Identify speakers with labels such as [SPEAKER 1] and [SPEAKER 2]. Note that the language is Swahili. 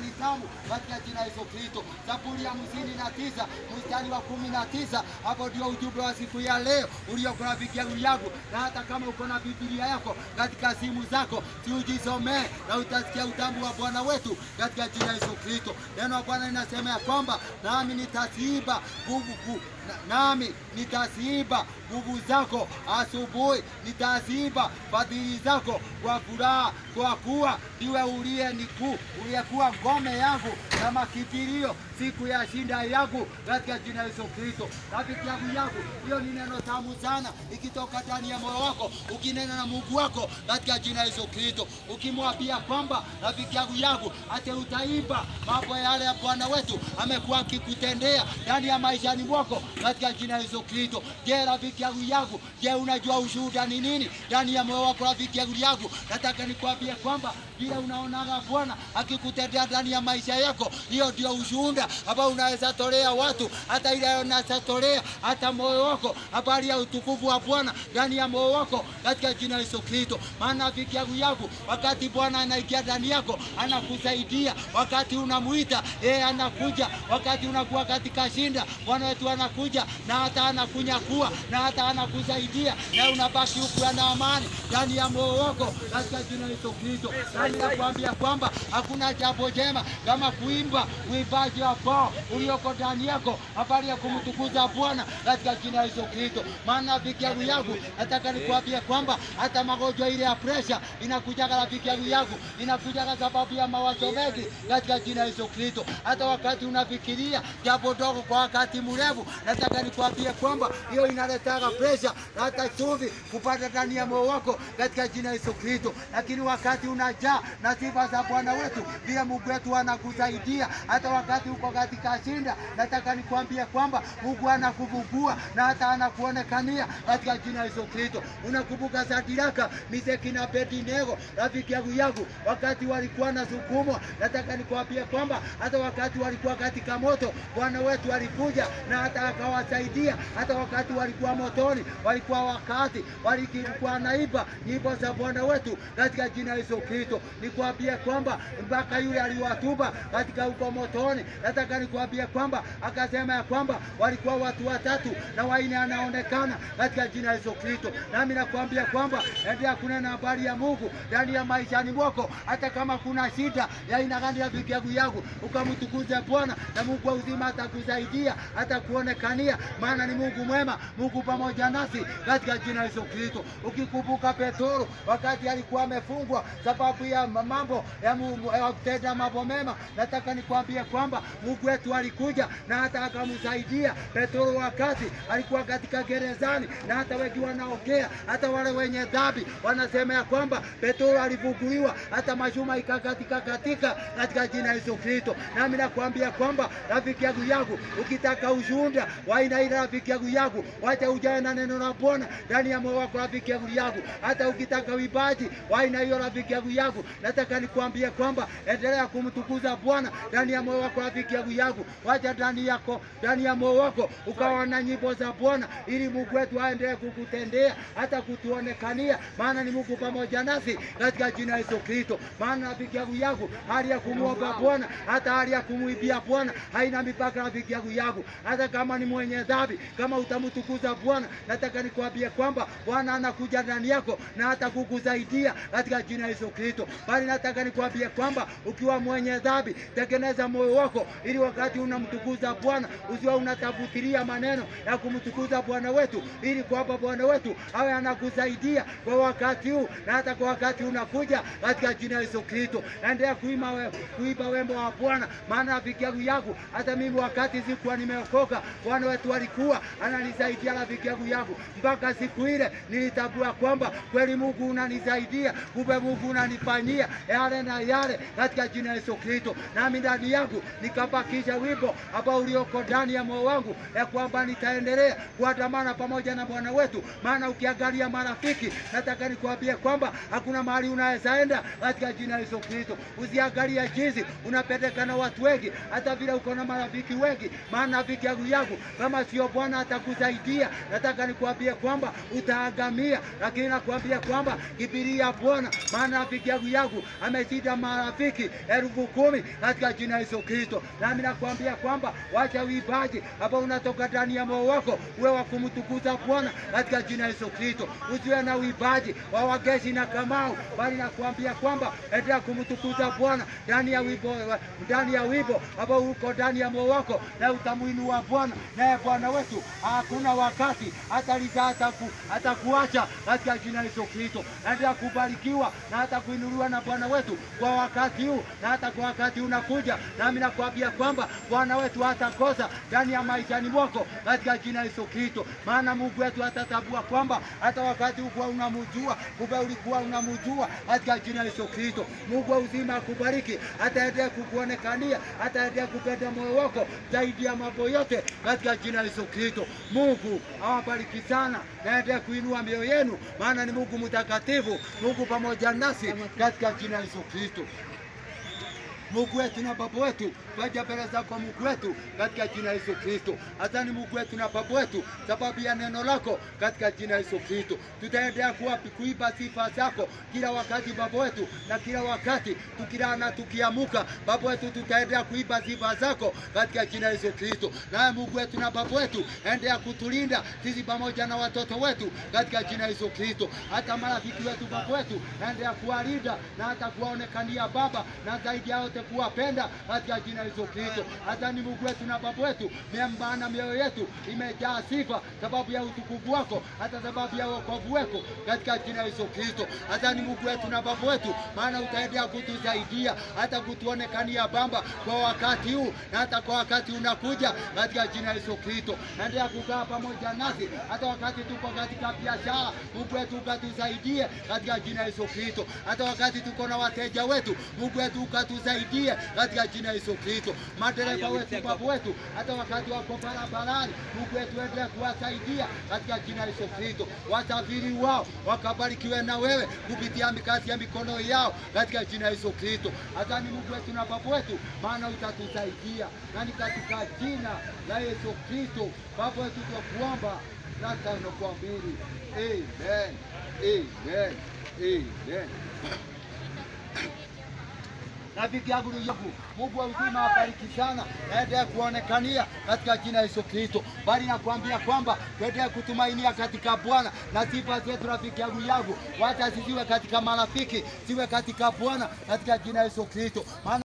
[SPEAKER 1] ni tamu katika jina la Yesu Kristo. Zaburi ya 59 mstari wa 19, hapo ndio ujumbe wa siku ya leo uliokuwa rafiki yangu. Na hata kama uko na Biblia yako katika simu zako, si ujisomee na utasikia utamu wa Bwana wetu katika jina la Yesu Kristo. Neno la Bwana linasema ya kwamba nami nitaziiba nguvu zako asubuhi, nitaziiba fadhili zako kwa furaha, kwa kuwa ndiwe uliyekuwa ngome yangu na makimbilio siku ya shinda yangu katika jina la Yesu Kristo. Rafiki yangu, hiyo ni neno tamu sana ikitoka ndani ya moyo wako, ukinena na Mungu wako katika jina la Yesu Kristo, ukimwambia kwamba rafiki yangu ate utaimba mambo yale ya Bwana wetu amekuwa akikutendea ndani ya maisha mwako katika jina la Yesu Kristo. Je, rafiki yangu, je, unajua ushuhuda ni nini ndani ya moyo wako? Rafiki yangu, nataka nikwambie kwamba vile unaonaga Bwana akikutendea ndani ya maisha yako, hiyo ndio ushuhuda ambao unaweza tolea watu, hata ile unaweza tolea hata moyo wako, habari ya utukufu wa Bwana ndani ya moyo wako katika jina la Yesu Kristo. Maana rafiki yangu, wakati Bwana anaingia ndani yako, anakusaidia. Wakati unamuita, yeye anakuja. Wakati unakuwa katika shinda, Bwana wetu anakuja na hata anakunyakua na hata anakusaidia, na unabaki ukiwa na amani ndani ya moyo wako katika jina la Yesu Kristo. Na ninakwambia kwamba hakuna jambo jema kama kuimba uimbaji ambao ulioko ndani yako, habari ya kumtukuza Bwana katika jina la Yesu Kristo. Maana rafiki yangu, nataka nikwambie kwamba hata magonjwa ile ya pressure inakuja, rafiki yangu, inakuja kwa sababu ya mawazo mengi katika jina la Yesu Kristo. Hata wakati unafikiria jambo dogo kwa wakati mrefu, nataka nikwambie kwamba hiyo inaleta pressure na hata chumvi kupata ndani ya moyo wako katika jina la Yesu Kristo. Lakini wakati unajaa na sifa za Bwana wetu, vile Mungu wetu anakusaidia, hata wakati uko katika shinda, nataka nikwambie kwamba Mungu anakuvugua na hata anakuonekania katika jina la Yesu Kristo. Unakumbuka Sadiraka, Meshaki na Abednego, rafiki yangu, wakati walikuwa na sukumwa, nataka nikwambie kwamba hata wakati walikuwa katika moto, Bwana wetu alikuja na hata akawasaidia. Hata wakati walikuwa motoni, walikuwa naiba nyimbo za Bwana wetu katika jina la Yesu Kristo. Nikwambie kwamba mpaka yule aliwatuba katika uko motoni, nataka nikwambie kwamba akasema ya kwamba walikuwa watu watatu na waine anaonekana katika jina la Yesu Kristo. Nami nakwambia kwamba endelea kunena habari ya Mungu ndani ya maisha mwako, hata kama kuna shida ya aina gani, rafiki yangu, ukamtukuze Bwana na Mungu wa uzima atakusaidia, atakuonekania, maana ni Mungu mwema, Mungu pamoja nasi katika jina la Yesu Kristo. Ukikumbuka Petro wakati alikuwa amefungwa sababu ya mambo ya kutenda mambo mema, nataka nikwambie kwamba Mungu wetu alikuja na hata akamsaidia Petro wakati alikuwa katika gerezani, na hata wengi wanaongea, hata wale wenye dhambi wanasema ya kwamba Petro alifunguliwa hata mashuma ikakatika katika jina la Yesu Kristo. Nami nakwambia kwamba rafiki yangu, ukitaka ushuhuda wa aina ile, rafiki yangu, wacha ujae na neno la Bwana ndani ya moyo wako, rafiki yangu. Hata ukitaka uimbaji wa aina hiyo, rafiki yangu, nataka nikwambie kwamba endelea kumtukuza Bwana ndani ya moyo wako, rafiki yangu. Wacha ndani ya moyo wako ukawa na nyimbo za Bwana, ili Mungu wetu aendelee kukutendea hata kutuonekania, maana ni Mungu pamoja nasi katika jina la Yesu Kristo. Maana rafiki yangu, hali ya kumuomba Bwana, hata hali ya kumuibia Bwana haina mipaka, rafiki yangu. Hata kama ni mwenye dhambi, kama utamtukuza Bwana, nataka nikwambie kwamba Bwana anakuja ndani yako na hata kukusaidia katika jina la Yesu Kristo. Bali nataka nikwambie kwamba ukiwa mwenye dhambi, tengeneza moyo wako, ili wakati unamtukuza Bwana usiwe unatafutilia maneno ya kumtukuza Bwana wetu, ili kwamba Bwana wetu awe anakusaidia kwa wakati huu na hata kwa wakati unakuja katika jina la Yesu Kristo. Endelea kuimba wimbo wa Bwana, maana rafiki yangu, hata mimi wakati sikuwa nimeokoka, Bwana wetu alikuwa ananisaidia, rafiki yangu, mpaka siku ile nilitambua kwamba kweli Mungu unanisaidia, kumbe Mungu unanifanyia yale na yale katika jina la Yesu Kristo. Nami ndani yangu nikabakisha wimbo ambao ulioko ndani ya moyo wangu, ya kwamba nitaendelea kuandamana pamoja na Bwana wetu. Maana ukiangalia marafiki, nataka nikwambie kwamba hakuna mahali unaweza enda katika jina la Yesu Kristo. Usiangalie jinsi unapendeka na watu wengi, hata vile uko na marafiki wengi, maana rafiki yangu, kama sio Bwana atakusaidia, nataka nikwambie kwamba utaangamia. Lakini nakwambia kwamba kibiria Bwana, maana rafiki yangu ameshinda marafiki nguvu 10 katika jina Yesu Kristo. Nami nakwambia kwamba wacha uibaji ambao unatoka ndani ya moyo wako uwe wa kumtukuza Bwana katika jina Yesu Kristo. Usiwe na uibaji wa Wagesi na Kamau, bali nakwambia kwamba endelea kumtukuza Bwana ndani ya wimbo ambao uko ndani ya moyo wako, na utamuinua Bwana, naye Bwana wetu hakuna wakati atakuacha katika jina Yesu Kristo. Endelea kubarikiwa na hata kuinuliwa na Bwana wetu kwa wakati huu na hata kwa wakati unakuja. Nami nakwambia kwamba Bwana wetu hatakosa ndani ya maishani mwako katika jina Yesu Kristo. Maana Mungu wetu atatambua kwamba hata wakati ulikuwa unamjua, kumbe ulikuwa unamjua katika jina Yesu Kristo. Mungu wa uzima akubariki, ataendelea kukuonekania, ataendelea kupenda moyo wako zaidi ya mambo yote katika jina Yesu Kristo. Mungu awabariki sana, naendelea kuinua mioyo yenu, maana ni Mungu mtakatifu, Mungu pamoja nasi katika jina Yesu Kristo. Mungu wetu na Baba wetu, twaja mbele zako Mungu wetu katika jina Yesu Kristo. Asante Mungu wetu na Baba wetu, sababu ya neno lako katika jina Yesu Kristo. Tutaendelea kuipa sifa zako kila wakati Baba wetu, na kila wakati tukilala na tukiamuka Baba wetu, tutaendelea kuipa sifa zako katika jina Yesu Kristo. Na Mungu wetu na Baba wetu, endelea kutulinda sisi pamoja na watoto wetu katika jina Yesu Kristo. Hata marafiki wetu Baba wetu, endelea kuwalinda na hata kuwaonekania Baba, na zaidi ya yote kuwapenda katika jina Yesu Kristo. Hata ni Mungu wetu na Baba wetu, maana mioyo yetu imejaa sifa sababu ya utukufu wako, hata sababu ya wokovu wako katika jina Yesu Kristo. Hata ni Mungu wetu na Baba wetu, maana utaendelea kutusaidia hata kutuonekania Baba kwa wakati huu na hata kwa wakati unakuja katika jina Yesu Kristo. Endelea kukaa pamoja nasi hata wakati tuko katika biashara, Mungu wetu ukatusaidie katika jina Yesu Kristo. Hata wakati tuko na wateja wetu, Mungu wetu ukatusaidie katika jina Yesu Kristo. Madereva wetu Baba wetu, hata wakati wako barabarani, Mungu wetu endelea kuwasaidia katika jina Yesu Kristo. Wasafiri wao wakabarikiwe na wewe kupitia kazi ya mikono yao katika jina Yesu Kristo. Hata ni Mungu wetu na Baba wetu, maana utatusaidia, na ni katika jina la Yesu Kristo Baba wetu tunakuomba na tunakuamini. Amen. Amen. Amen. Rafiki yangu Mungu wa uzima abariki sana, endelea kuonekania katika jina Yesu Kristo. Bali nakwambia kwamba tuendelee kutumainia katika Bwana, na sifa zetu rafiki yangu wacha zisiwe katika marafiki, siwe katika Bwana katika jina Yesu Kristo.